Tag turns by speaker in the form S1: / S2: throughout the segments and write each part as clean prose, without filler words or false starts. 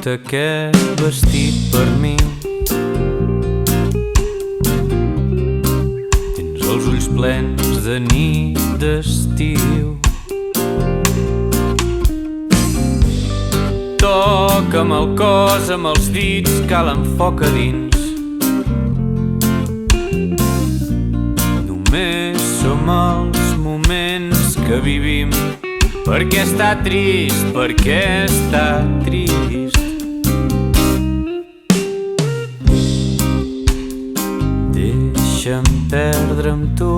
S1: porta aquest vestit per mi. Tens els ulls plens de nit d'estiu. Toca'm el cos amb els dits, calen foc a dins. Només som els moments que vivim. Per què està trist, per què està trist? Deixa'm perdre amb tu.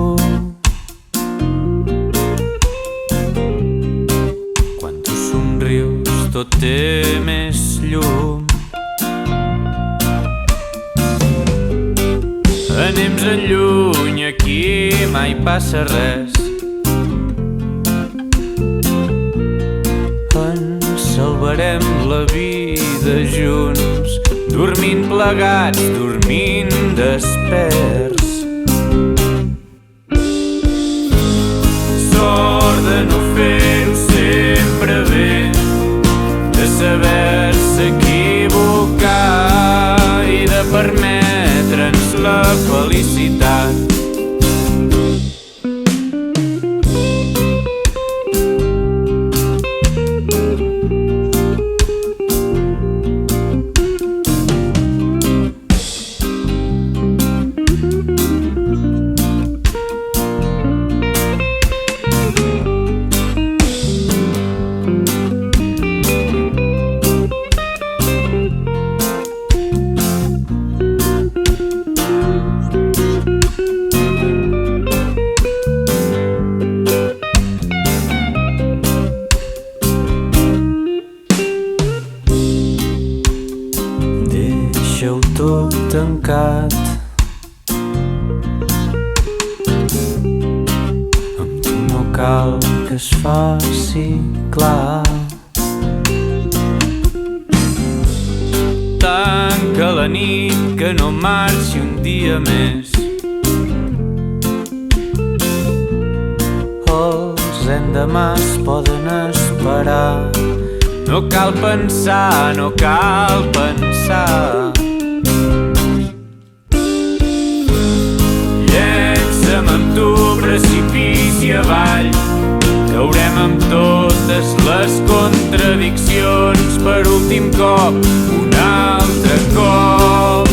S1: Quan tu somrius tot té més llum. Anem-se'n lluny, aquí mai passa res. Salvarem la vida junts, dormint plegats, dormint desperts. Sort de no fer-ho sempre bé, de saber-se equivocar i de permetre'ns la felicitat. Deixa-ho tot tancat. Amb tu no cal que es faci clar. Tanca la nit, que no marxi un dia més. Els endemàs poden esperar. No cal pensar, no cal pensar. Llença'm amb tu precipici avall. Caurem amb totes les contradiccions per últim cop, un altre cop.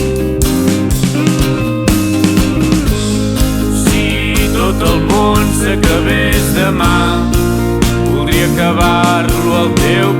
S1: Si tot el món s'acabés demà, voldria acabar-lo al teu